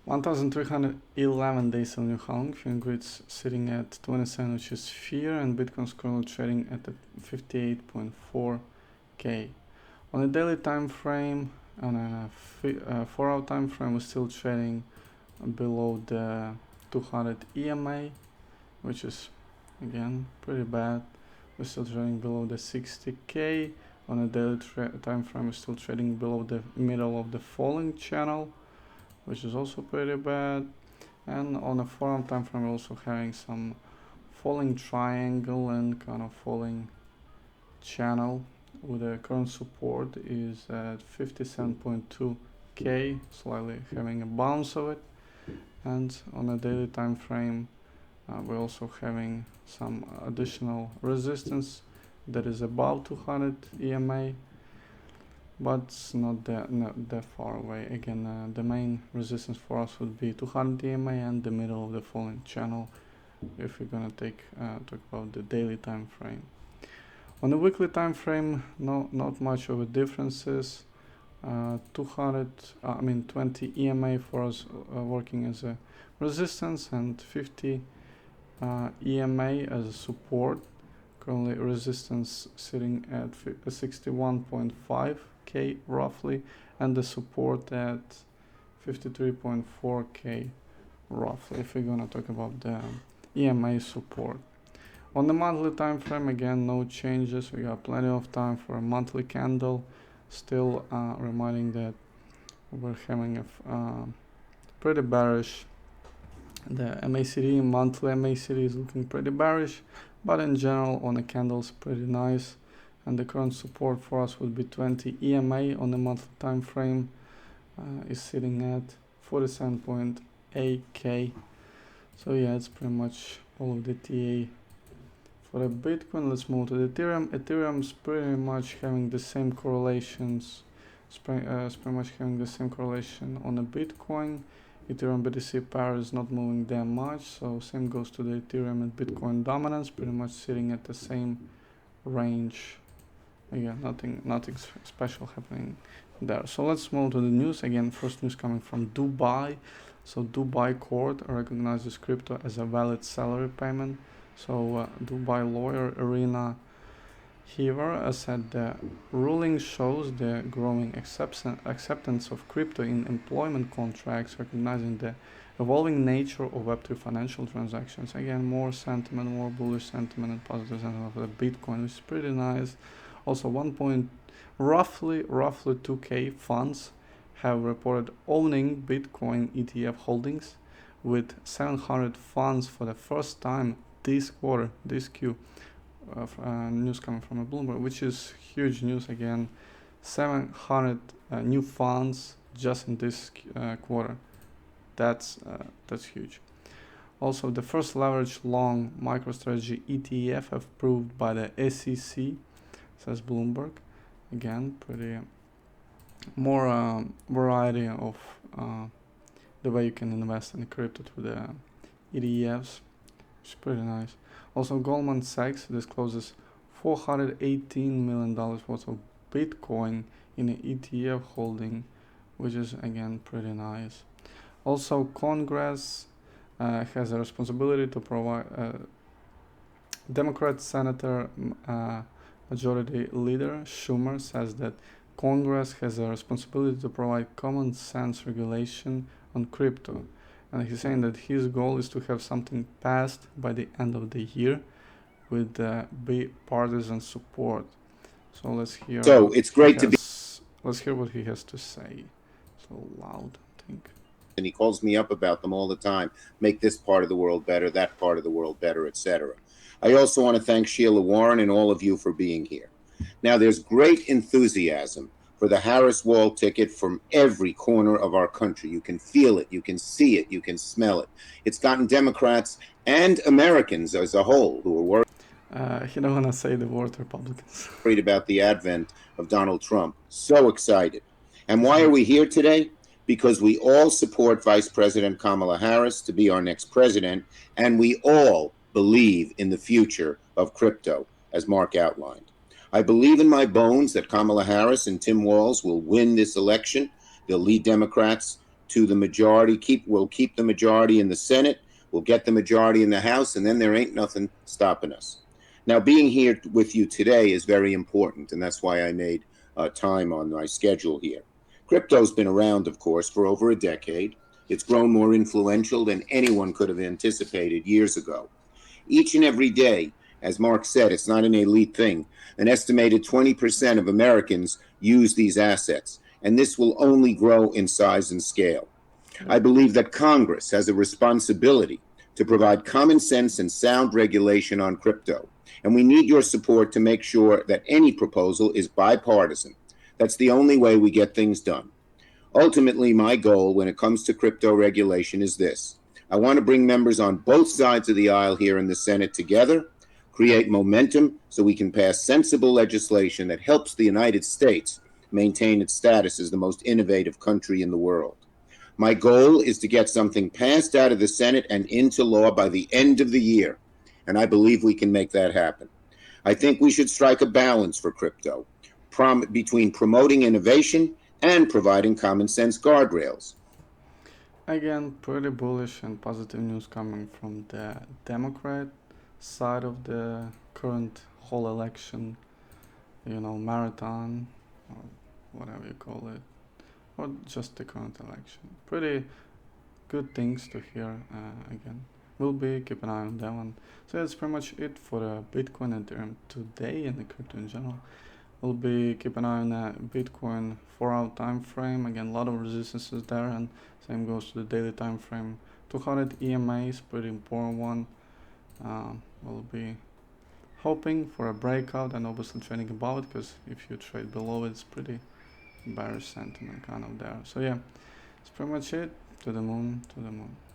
1,311 days of new halving. Fingrid's sitting at 27, which is fear, and Bitcoin's currently trading at 58.4k. On a daily time frame, on a 4-hour time frame, we're still trading below the 200 EMA, which is again pretty bad. We're still trading below the 60k. On a daily time frame, we're still trading below the middle of the falling channel, which is also pretty bad. And on a 4-hour time frame, we're also having some falling triangle and kind of falling channel, with the current support is at 57.2k, slightly having a bounce of it. And on a daily time frame, we're also having some additional resistance that is above 200 EMA, but it's not that far away. Again, the main resistance for us would be 200 EMA and the middle of the falling channel, if we're gonna talk about the daily time frame. On the weekly time frame, not much of a differences. 20 EMA for us working as a resistance, and 50 EMA as a support. Currently resistance sitting at 61.5k roughly, and the support at 53.4k roughly, if we're gonna talk about the EMA support. On the monthly time frame, again, no changes. We got plenty of time for a monthly candle. Still reminding that we're having a pretty bearish. The MACD, monthly MACD, is looking pretty bearish, but in general on the candles pretty nice. And the current support for us would be 20 EMA on the monthly time frame, is sitting at 47.8k. So yeah, it's pretty much all of the TA for the Bitcoin. Let's move to the Ethereum. Ethereum's pretty much having the same correlations. It's pretty much having the same correlation on the Bitcoin. Ethereum BTC pair is not moving that much, so same goes to the Ethereum and Bitcoin dominance, pretty much sitting at the same range. Again, nothing special happening there. So let's move to the news. Again, first news coming from Dubai. So Dubai court recognizes crypto as a valid salary payment. So Dubai lawyer Irina Hever said the ruling shows the growing acceptance of crypto in employment contracts, recognizing the evolving nature of Web3 financial transactions. Again, more sentiment, more bullish sentiment and positive sentiment for the Bitcoin, which is pretty nice. Also, roughly 2k funds have reported owning Bitcoin ETF holdings, with 700 funds for the first time this quarter, this Q. News coming from Bloomberg, which is huge news. Again, 700 new funds just in this quarter. That's huge. Also, the first leverage long MicroStrategy ETF approved by the SEC, says Bloomberg. Again, pretty more variety of the way you can invest in crypto through the ETFs, which is pretty nice. Also, Goldman Sachs discloses $418 million worth of Bitcoin in an ETF holding, which is again pretty nice. Also, Congress has a responsibility to provide. Democrat Senator Majority Leader Schumer says that Congress has a responsibility to provide common sense regulation on crypto. And he's saying that his goal is to have something passed by the end of the year with bipartisan support. So let's hear. So it's great to be. Let's hear what he has to say. So loud, I think. And he calls me up about them all the time. Make this part of the world better, that part of the world better, etc. I also want to thank Sheila Warren and all of you for being here. Now, there's great enthusiasm for the Harris Wall ticket from every corner of our country. You can feel it, you can see it, you can smell it. It's gotten Democrats and Americans as a whole who are worried. He don't want to say the word Republicans. Worried about the advent of Donald Trump. So excited. And why are we here today? Because we all support Vice President Kamala Harris to be our next president, and we all believe in the future of crypto, as Mark outlined. I believe in my bones that Kamala Harris and Tim Walz will win this election. They'll lead Democrats to the majority. We'll keep the majority in the Senate. We'll get the majority in the House, and then there ain't nothing stopping us. Now, being here with you today is very important, and that's why I made time on my schedule here. Crypto's been around, of course, for over a decade. It's grown more influential than anyone could have anticipated years ago. Each and every day, as Mark said, it's not an elite thing. An estimated 20% of Americans use these assets, and this will only grow in size and scale. I believe that Congress has a responsibility to provide common sense and sound regulation on crypto, and we need your support to make sure that any proposal is bipartisan. That's the only way we get things done. Ultimately, my goal when it comes to crypto regulation is this. I want to bring members on both sides of the aisle here in the Senate together, create momentum so we can pass sensible legislation that helps the United States maintain its status as the most innovative country in the world. My goal is to get something passed out of the Senate and into law by the end of the year, and I believe we can make that happen. I think we should strike a balance for crypto between promoting innovation and providing common sense guardrails. Again, pretty bullish and positive news coming from the Democrat side of the current whole election, marathon, or whatever you call it, or just the current election. Pretty good things to hear again. We'll be keep an eye on that one. So that's pretty much it for the Bitcoin and Ethereum today and the crypto in general. We'll be keep an eye on Bitcoin 4-hour time frame. Again, a lot of resistances there, and same goes to the daily time frame. 200 EMA is pretty important one. We'll be hoping for a breakout and obviously trading above it, because if you trade below it, it's pretty bearish sentiment kind of there. So yeah, it's pretty much it. To the moon, to the moon.